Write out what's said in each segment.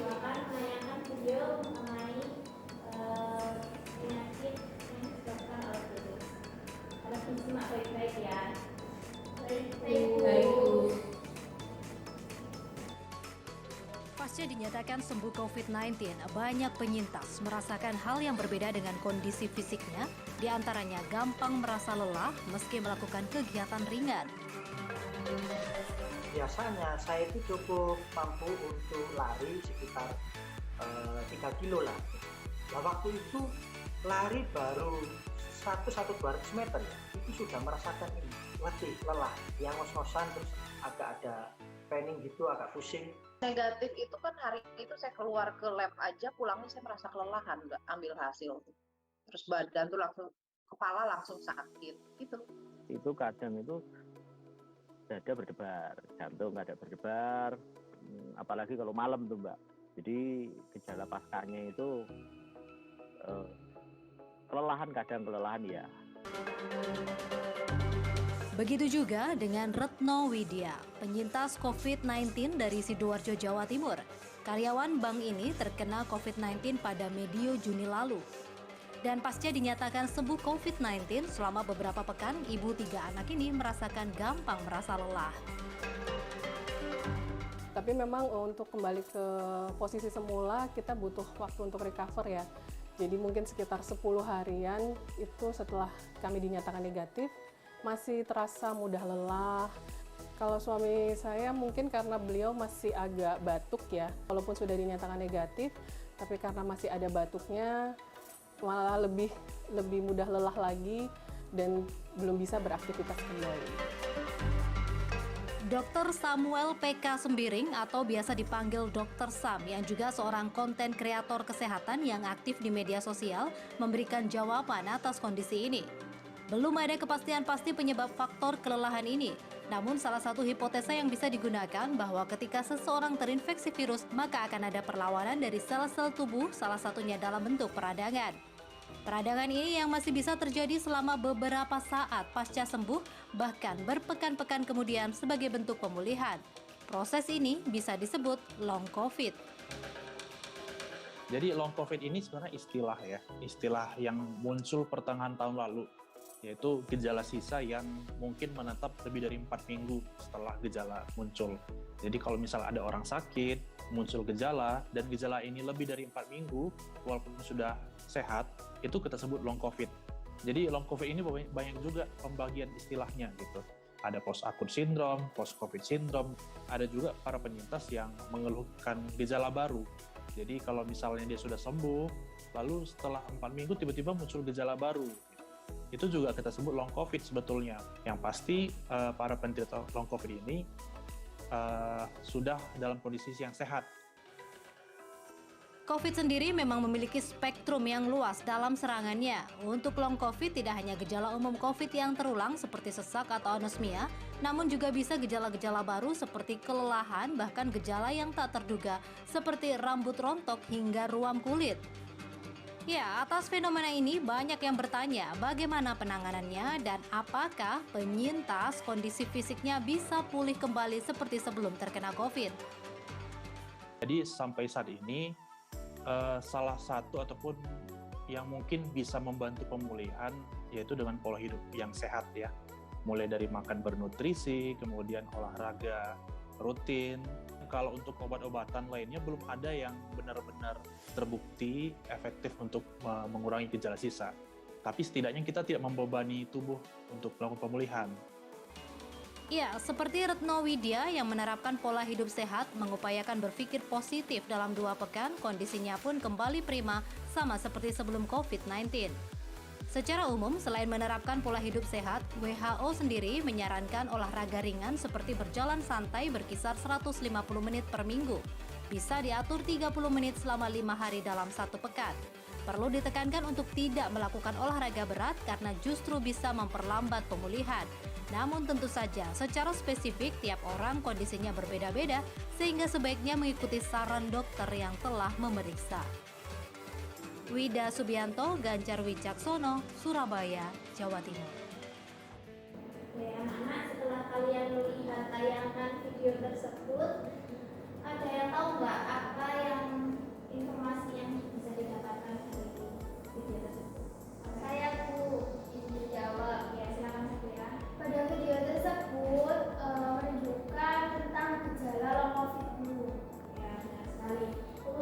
akan menayangkan video mengenai penyakit yang disebabkan oleh virus. Harap disimak baik-baik ya. Baik, Bu. Pasca dinyatakan sembuh COVID-19, banyak penyintas merasakan hal yang berbeda dengan kondisi fisiknya, diantaranya gampang merasa lelah meski melakukan kegiatan ringan. Biasanya saya itu cukup mampu untuk lari sekitar 3 kilo lah. Nah waktu itu lari baru 100-200 meter ya, itu sudah merasakan ini letih, lelah, yang ngos-ngosan, terus agak ada pening gitu, agak pusing. Negatif itu kan hari itu saya keluar ke lab aja, pulangnya saya merasa kelelahan, nggak ambil hasil. Terus badan tuh langsung, kepala langsung sakit gitu. Itu kadang itu dada berdebar, jantung ada berdebar, apalagi kalau malam tuh Mbak. Jadi gejala paskanya itu kelelahan ya. Begitu juga dengan Retno Widya, penyintas COVID-19 dari Sidoarjo, Jawa Timur. Karyawan bank ini terkena COVID-19 pada medio Juni lalu. Dan pasca dinyatakan sembuh COVID-19, selama beberapa pekan, ibu 3 anak ini merasakan gampang merasa lelah. Tapi memang untuk kembali ke posisi semula, kita butuh waktu untuk recover ya. Jadi mungkin sekitar 10 harian itu setelah kami dinyatakan negatif, masih terasa mudah lelah. Kalau suami saya mungkin karena beliau masih agak batuk ya, walaupun sudah dinyatakan negatif, tapi karena masih ada batuknya, malah lebih mudah lelah lagi dan belum bisa beraktivitas kembali. Dr. Samuel PK Sembiring atau biasa dipanggil Dr. Sam yang juga seorang konten kreator kesehatan yang aktif di media sosial memberikan jawaban atas kondisi ini. Belum ada kepastian pasti penyebab faktor kelelahan ini. Namun salah satu hipotesa yang bisa digunakan bahwa ketika seseorang terinfeksi virus, maka akan ada perlawanan dari sel-sel tubuh, salah satunya dalam bentuk peradangan. Peradangan ini yang masih bisa terjadi selama beberapa saat pasca sembuh, bahkan berpekan-pekan kemudian sebagai bentuk pemulihan. Proses ini bisa disebut long COVID. Jadi long COVID ini sebenarnya istilah yang muncul pertengahan tahun lalu, yaitu gejala sisa yang mungkin menetap lebih dari 4 minggu setelah gejala muncul. Jadi kalau misalnya ada orang sakit, muncul gejala, dan gejala ini lebih dari 4 minggu, walaupun sudah sehat, itu kita sebut long COVID. Jadi long COVID ini banyak juga pembagian istilahnya gitu. Ada post-acute syndrome, post-COVID syndrome, ada juga para penyintas yang mengeluhkan gejala baru. Jadi kalau misalnya dia sudah sembuh, lalu setelah 4 minggu tiba-tiba muncul gejala baru. Itu juga kita sebut long COVID sebetulnya. Yang pasti para penderita long COVID ini sudah dalam kondisi yang sehat. COVID sendiri memang memiliki spektrum yang luas dalam serangannya. Untuk long COVID tidak hanya gejala umum COVID yang terulang seperti sesak atau anosmia, namun juga bisa gejala-gejala baru seperti kelelahan, bahkan gejala yang tak terduga seperti rambut rontok hingga ruam kulit. Ya, atas fenomena ini banyak yang bertanya bagaimana penanganannya dan apakah penyintas kondisi fisiknya bisa pulih kembali seperti sebelum terkena COVID. Jadi sampai saat ini salah satu ataupun yang mungkin bisa membantu pemulihan yaitu dengan pola hidup yang sehat ya. Mulai dari makan bernutrisi, kemudian olahraga rutin. Kalau untuk obat-obatan lainnya belum ada yang benar-benar terbukti efektif untuk mengurangi gejala sisa. Tapi setidaknya kita tidak membebani tubuh untuk melakukan pemulihan. Ya, seperti Retno Widya yang menerapkan pola hidup sehat, mengupayakan berpikir positif dalam 2 pekan, kondisinya pun kembali prima sama seperti sebelum COVID-19. Secara umum, selain menerapkan pola hidup sehat, WHO sendiri menyarankan olahraga ringan seperti berjalan santai berkisar 150 menit per minggu. Bisa diatur 30 menit selama 5 hari dalam 1 pekan. Perlu ditekankan untuk tidak melakukan olahraga berat karena justru bisa memperlambat pemulihan. Namun tentu saja, secara spesifik tiap orang kondisinya berbeda-beda sehingga sebaiknya mengikuti saran dokter yang telah memeriksa. Wida Subianto, Ganjar Wicaksono, Surabaya, Jawa Timur. Oke, anak-anak, setelah kalian melihat tayangan video tersebut, ada yang tahu nggak apa yang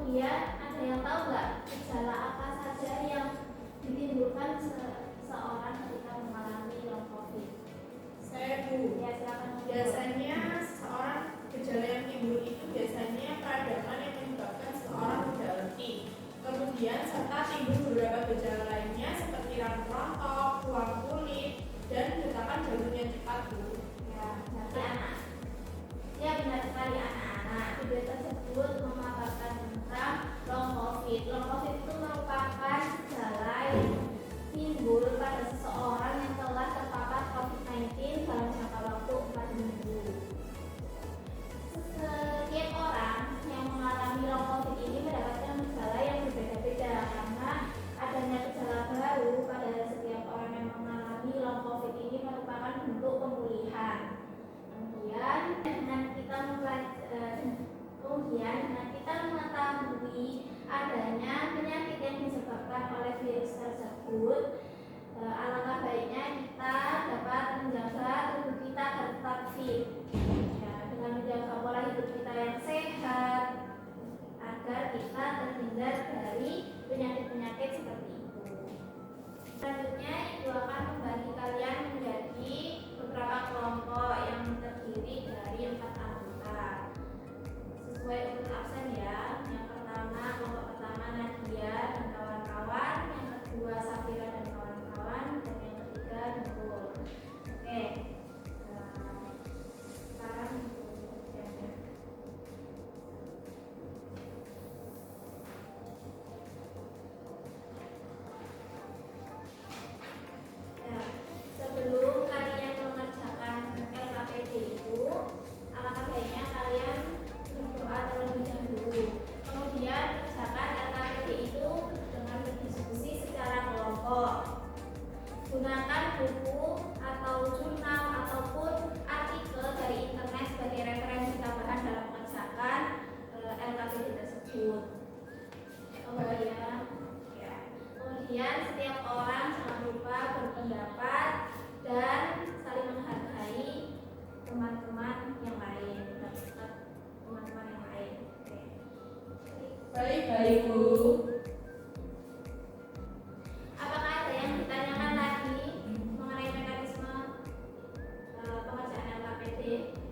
Kemudian ada yang tahu nggak gejala apa saja yang ditimbulkan seseorang ketika mengalami long COVID? Saya Bu, Ya silakan. biasanya seorang gejala yang timbul itu biasanya peradangan yang menyebabkan seorang tidak letih. Kemudian serta timbul beberapa gejala lainnya seperti rontok, ruam kulit, dan detakan jantungnya cepat Bu. Ya, berarti anak. Ya benar sekali anak-anak. Video tersebut memaparkan tentang long COVID. Long COVID itu merupakan gejala yang timbul pada seseorang yang telah terpapar COVID-19 dalam jangka waktu 4 minggu. Setiap orang yang mengalami long COVID ini mendapatkan gejala yang berbeda-beda karena adanya gejala baru pada setiap orang yang mengalami long COVID ini merupakan bentuk pemulihan. Kemudian dengan kita mengetahui adanya penyakit yang disebabkan oleh virus tersebut, alangkah baiknya kita dapat menjaga tubuh kita tetap fit, ya, dengan menjaga pola hidup kita yang sehat agar kita terhindar dari penyakit-penyakit seperti itu. Selanjutnya Ibu akan membagi kalian menjadi beberapa kelompok yang terdiri dari 4 anggota sesuai urut absen ya. Yang pertama, kelompok pertama Nadia dan kawan-kawan, yang kedua Safira dan kawan-kawan, dan yang ketiga Nurul. Oke, sekarang ya, sebelum kalian mengerjakan LKPD itu, alangkah baiknya kalian berdoa terlebih dahulu. Kemudian kerjakan LKPD itu dengan berdiskusi secara kelompok. Gunakan buku atau jurnal ataupun artikel dari internet sebagai referensi tambahan dalam mengerjakan LKPD tersebut. Kemudian setiap orang jangan lupa berpendapat dan saling menghargai teman-teman yang lain. Baik Bu. Apakah ada yang ditanyakan lagi mengenai mekanisme pengerjaan LKPD?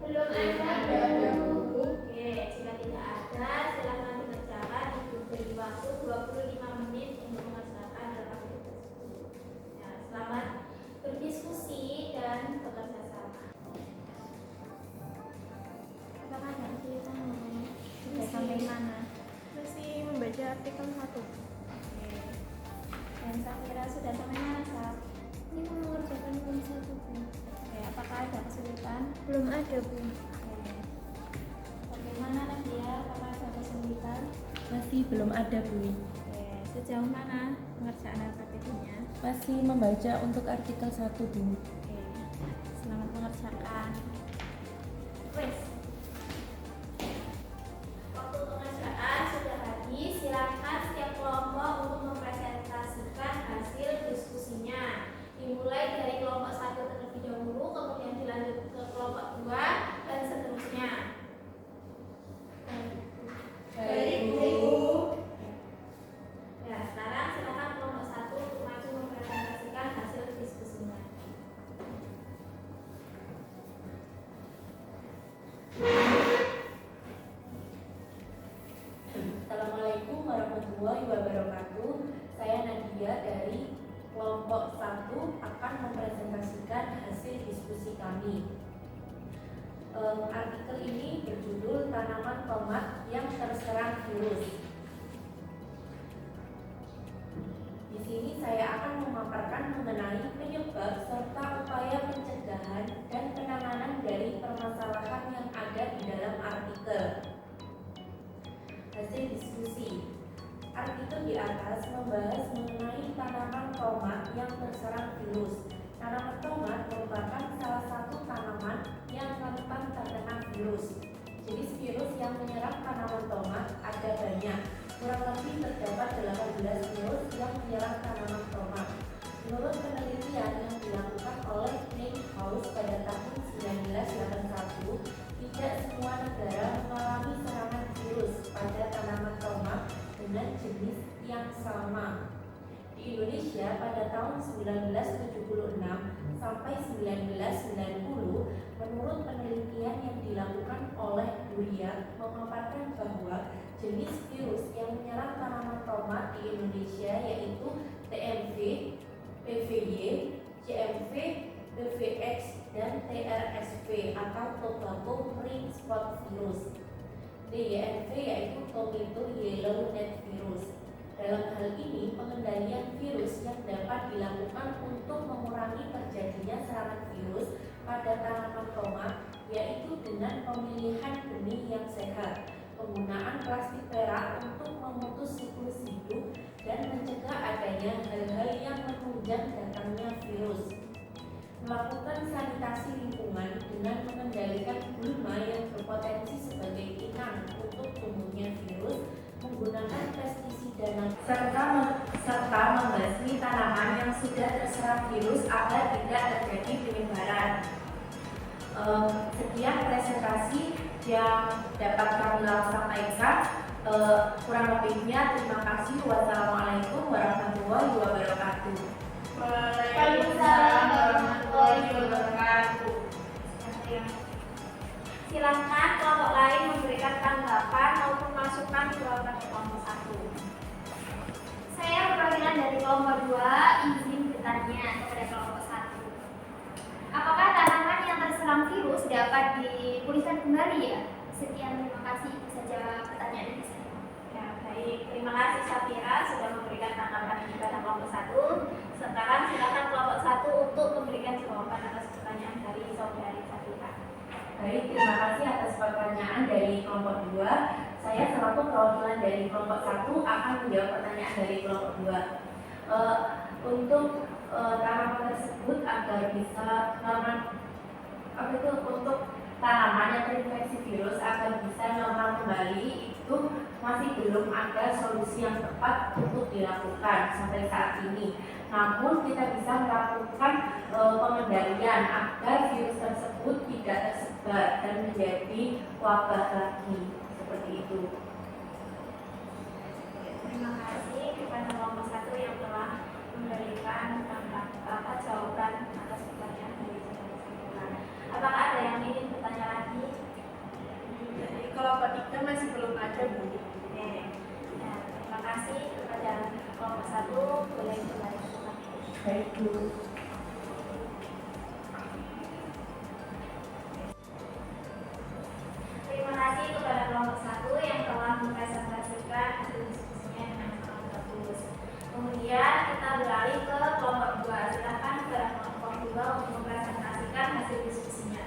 Belum ada Bu. Oke, jika tidak ada, silakan dikerjakan. Ibu beri waktu 25 menit untuk mengerjakan LKPD tersebut. Ya, selamat berdiskusi dan bekerja sama. Apakah ada kesulitan mengenai sudah sampai mana? Masih membaca artikel 1. Oke. Dan Safira sudah sampai mana, Saf? Ini mau mengerjakan poin 1 Bu. Oke, apakah ada kesulitan? Belum ada Bu. Oke. Bagaimana Nadia? Apakah ada kesulitan? Masih belum ada Bu. Oke, sejauh mana pengerjaan LKPD-nya? Masih membaca untuk artikel 1 Bu. Oke, selamat mengerjakan. Wes. Waktu pengerjaan sudah habis, silakan setiap kelompok untuk mempresentasikan hasil diskusinya. Dimulai dari kelompok 1 terlebih dahulu, kemudian dilanjut ke kelompok 2 dan seterusnya. Baik Bu. Ya, sekarang silakan kelompok 1 untuk maju mempresentasikan hasil diskusinya. Assalamualaikum warahmatullahi wabarakatuh. Saya Nadia dari kelompok 1 akan mempresentasikan hasil diskusi kami. Artikel ini berjudul Tanaman Tomat yang Terserang Virus. Di sini saya akan memaparkan mengenai penyebab serta upaya pencegahan dan penanganan dari permasalahan yang ada di dalam artikel. Hasil diskusi. Artikel di atas membahas mengenai tanaman tomat yang terserang virus. Tanaman tomat merupakan salah satu tanaman yang rentan terkena virus. Jenis virus yang menyerang tanaman tomat ada banyak. Kurang lebih terdapat 18 virus yang menyerang tanaman tomat. Menurut penelitian yang dilakukan oleh Neil House pada tahun 1981, tidak semua negara mengalami serangan virus pada tanaman tomat sama. Di Indonesia pada tahun 1976 sampai 1990, menurut penelitian yang dilakukan oleh Durian memaparkan bahwa jenis virus yang menyerang tanaman tomat di Indonesia yaitu TMV, PVY, CMV, PVX, dan TRSV atau Tobacco Ring Spot Virus. DYNV yaitu Tomato Yellow Net Virus. Dalam hal ini, pengendalian virus yang dapat dilakukan untuk mengurangi terjadinya serangan virus pada tanaman tomat yaitu dengan pemilihan benih yang sehat, penggunaan plastik perak untuk memutus siklus hidup, dan mencegah adanya hal-hal yang menunjang datangnya virus. Melakukan sanitasi lingkungan dengan mengendalikan gulma yang berpotensi sebagai inang untuk tumbuhnya virus, menggunakan pestisida serta membasmi tanaman yang sudah terserang virus agar tidak terjadi penyebaran. Sekian presentasi yang dapat kami sampaikan. Kurang lebihnya terima kasih. Wassalamualaikum warahmatullahi wabarakatuh. Waalaikumsalam warahmatullahi wabarakatuh. Silakan kelompok lain memberikan tanggapan maupun masukan pada kelompok 1. Saya perwakilan dari kelompok 2 izin bertanya kepada kelompok 1. Apakah tanaman yang terserang virus dapat dipulihkan kembali ya? Sekian, terima kasih. Itu saja pertanyaan dari saya. Ya, baik. Terima kasih Safira sudah memberikan tanggapan kepada kelompok 1. Sekarang silakan kelompok 1 untuk memberikan jawaban atas pertanyaan dari saudari Safira. Baik, terima kasih atas pertanyaan dari kelompok 2. Saya selaku perwakilan dari kelompok 1 akan menjawab pertanyaan dari kelompok 2. Untuk tanaman tersebut agar bisa untuk tanaman yang terinfeksi virus agar bisa normal kembali itu masih belum ada solusi yang tepat untuk dilakukan sampai saat ini. Namun kita bisa melakukan pengendalian agar virus tersebut tidak tersebar dan menjadi wabah lagi seperti itu. Terima kasih kepada kelompok 1 yang telah memberikan jawaban atas pertanyaan dari saudara. Apakah ada yang ingin bertanya lagi? Jadi kelompok 3 masih belum ada, Bu. Oke. Ya, terima kasih kepada kelompok 1. Boleh kembali. Baik, Bu. Terima kasih kepada kelompok 1 yang telah mempresentasikan hasil diskusinya dengan sangat bagus. Kemudian kita beralih ke kelompok 2. Silakan kepada kelompok 2 untuk mempresentasikan hasil diskusinya.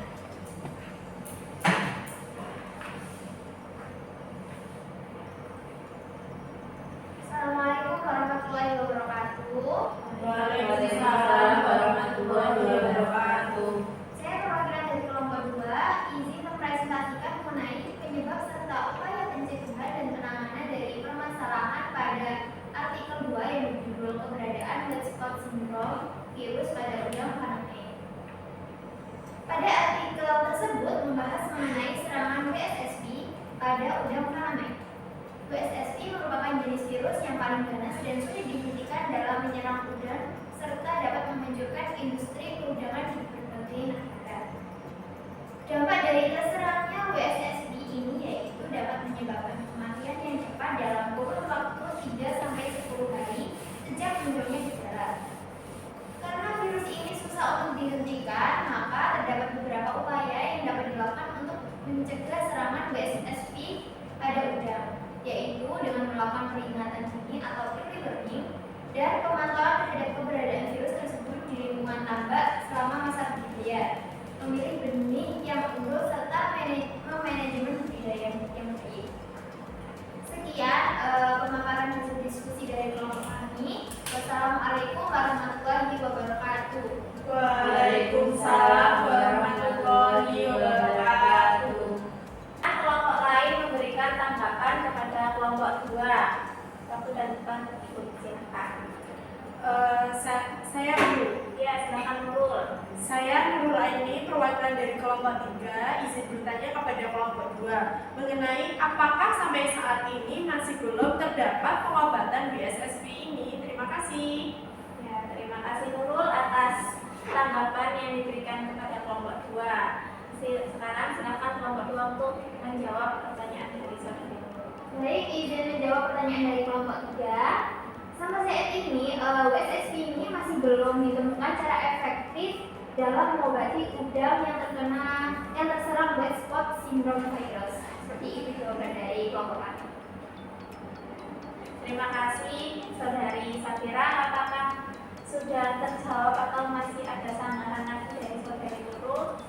Assalamualaikum warahmatullahi wabarakatuh. Waalaikumsalam warahmatullahi wabarakatuh. Saya perwakilan dari kelompok 2 izin mempresentasikan mengenai penyebab serta upaya pencegahan dan penanganan dari permasalahan pada artikel 2 yang berjudul keberadaan white spot syndrome virus pada udang faname. Pada artikel tersebut membahas mengenai serangan WSSP pada udang faname. WSSP merupakan jenis virus yang paling ganas dan sulit dihentikan dalam menyerang udang serta dapat menghancurkan industri perudangan di berbagai negara. Dampak dari terserangnya WSSP ini yaitu dapat menyebabkan kematian yang cepat dalam kurun waktu 3-10 hari sejak munculnya gejala. Karena virus ini susah untuk dihentikan, maka terdapat beberapa upaya yang dapat dilakukan untuk mencegah serangan WSSP pada udang, yaitu dengan melakukan peringatan dini atau early warning dan pemantauan terhadap keberadaan virus tersebut di lingkungan tambak selama masa budidaya, memilih benih yang unggul serta manajemen budidaya yang baik. Sekian pemaparan hasil diskusi dari kelompok kami. Wassalamualaikum warahmatullahi wabarakatuh. Waalaikumsalam warahmatullahi wabarakatuh. Kelompok lain memberikan tanggapan kepada kelompok 2. Waktu dan tempat ikut, silakan. Saya dulu. Ya, silakan Nurul. Saya Nurul Aini, perwakilan dari kelompok 3, izin bertanya kepada kelompok 2 mengenai apakah sampai saat ini masih belum terdapat pengobatan BSSP ini. Terima kasih. Ya, terima kasih Nurul atas tanggapan yang diberikan kepada kelompok 2. Sekarang silakan kelompok 2 untuk menjawab pertanyaan dari saudari Nurul. Baik, izin menjawab pertanyaan dari kelompok 3. Sampai saat ini, WSSP ini masih belum ditemukan cara efektif dalam mengobati udang yang terserang white spot syndrome virus. Seperti itu jawaban dari kelompok kami. Terima kasih saudari Safira. Apakah sudah terjawab atau masih ada sanggahan lagi dari saudari Nurul?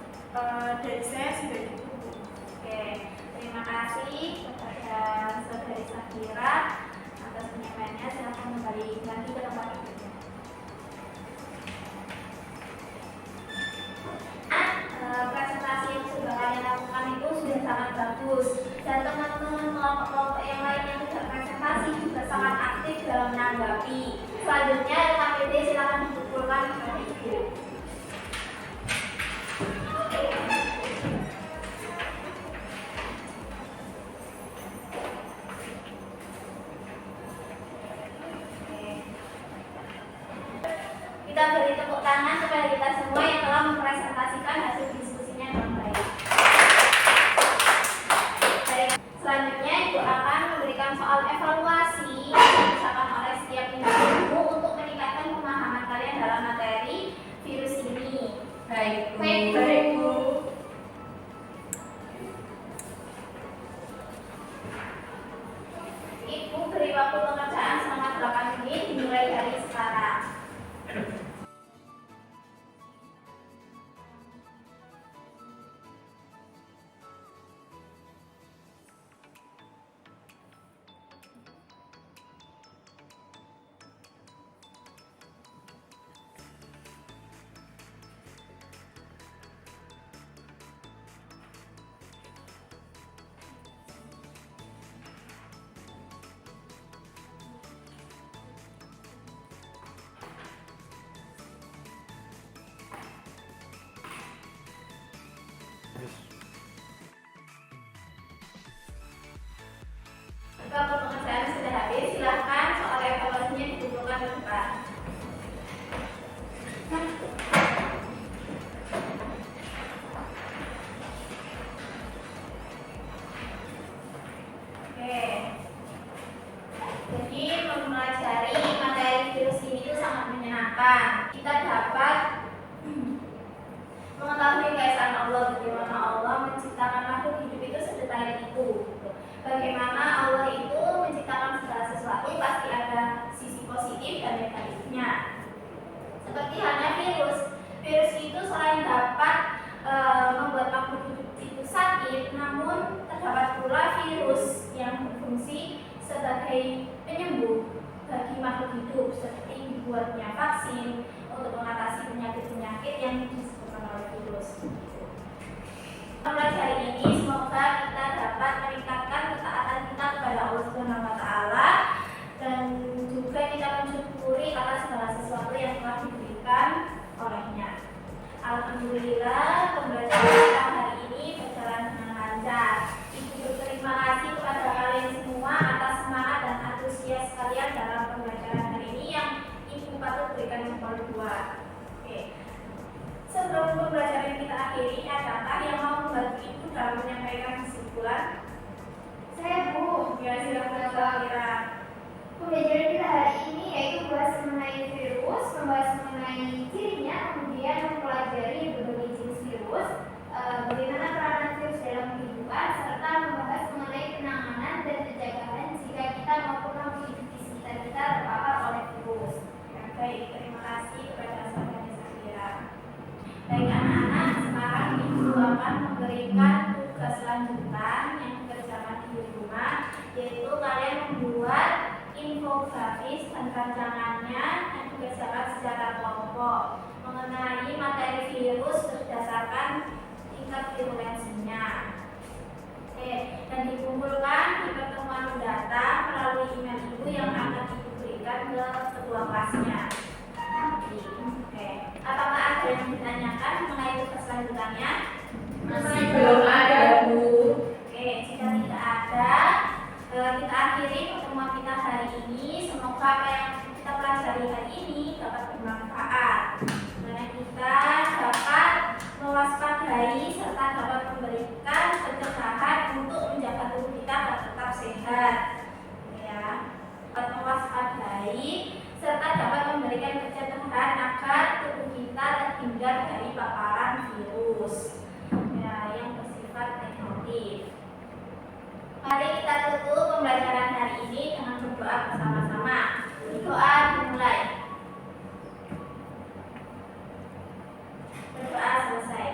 Dari saya sudah cukup. Oke, terima kasih kepada saudari Safira atas penyampaiannya. Silakan kembali lagi ke tempat duduknya. Presentasi yang sudah kalian lakukan itu sudah sangat bagus, dan teman-teman kelompok-kelompok yang lain yang tidak presentasi juga sangat aktif dalam menanggapi. Selanjutnya rekan PD silakan dikumpulkan kepada ibu. Kita beri tepuk tangan kepada kita semua yang telah mempresentasikan hasil diskusinya dengan baik. Selanjutnya Ibu akan memberikan soal evaluasi yang diusahakan oleh setiap individu untuk meningkatkan pemahaman kalian dalam materi virus ini. Baik, Bu. Baik, Bu. Ibu beri waktu pengerjaan selama 8 menit dimulai dari sekarang. Waktu pengerjaan sudah habis, silahkan soal evaluasinya dikumpulkan ke depan. Oke, jadi mempelajari materi virus ini itu sangat menyenangkan. Kita dapat mengetahui keesaan Allah, bagaimana Allah menciptakan makhluk hidup itu sedetail itu. Bagaimana Allah itu menciptakan segala sesuatu pasti ada sisi positif dan negatifnya. Seperti halnya virus itu selain dapat membuat makhluk hidup itu sakit, namun terdapat pula virus yang berfungsi sebagai penyembuh bagi makhluk hidup, seperti dibuatnya vaksin untuk mengatasi penyakit-penyakit yang disebabkan oleh virus. Pelajari ini semoga kita dapat meningkatkan ketaatan kita kepada Allah Subhanahu wa Ta'ala, dan juga kita mensyukuri atas segala sesuatu yang telah diberikan olehnya. Alhamdulillah, pembelajaran kita hari ini berjalan dengan lancar. Ibu berterima kasih kepada kalian semua atas semangat dan antusias kalian dalam pembelajaran hari ini yang Ibu patut berikan jempol 2. Oke. Sebelum pembelajaran kita akhiri, adakah yang mau membantu Ibu dalam menyampaikan kesimpulan? Saya, Bu. Ya, silakan Kira. Pembelajaran kita hari ini yaitu membahas mengenai virus, membahas mengenai cirinya, kemudian mempelajari berbagai jenis virus, bagaimana peranan virus dalam kehidupan, serta membahas mengenai penanganan dan pencegahan jika kita maupun makhluk hidup di sekitar kita terpapar oleh virus. Ya, baik, terima kasih kepada saudara Safira. Baik anak-anak, sekarang Ibu akan memberikan tugas lanjutan yang dikerjakan di rumah, yaitu kalian membuat infografis dan rancangannya yang dikerjakan secara kelompok mengenai materi virus berdasarkan tingkat virulensinya. Oke, dan dikumpulkan di pertemuan mendatang melalui email Ibu yang akan Ibu berikan ke ketua kelasnya. Oke, apakah ada yang ditanyakan mengenai tugas lanjutannya? Masih belum ada, Bu. Oke, jika tidak ada, kita akhiri pertemuan kita hari ini. Semoga apa yang kita pelajari hari ini dapat bermanfaat, karena kita dapat mewaspadai serta dapat memberikan pencegahan untuk menjaga tubuh kita agar tetap sehat. Ya, dapat mewaspadai serta dapat memberikan pencegahan agar tubuh kita terhindar dari paparan virus ya, yang bersifat negatif. Mari kita tutup pembelajaran hari ini dengan berdoa bersama-sama. Doa dimulai. Berdoa selesai.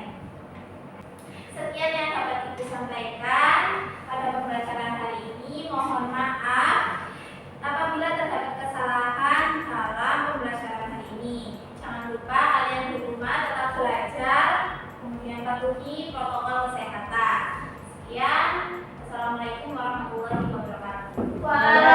Sekian yang dapat Ibu sampaikan pada pembelajaran hari ini. Mohon maaf apabila terdapat kesalahan dalam pembelajaran hari ini. Jangan lupa kalian di rumah tetap belajar, kemudian patuhi protokol kesehatan. Sekian. Assalamualaikum warahmatullahi wabarakatuh.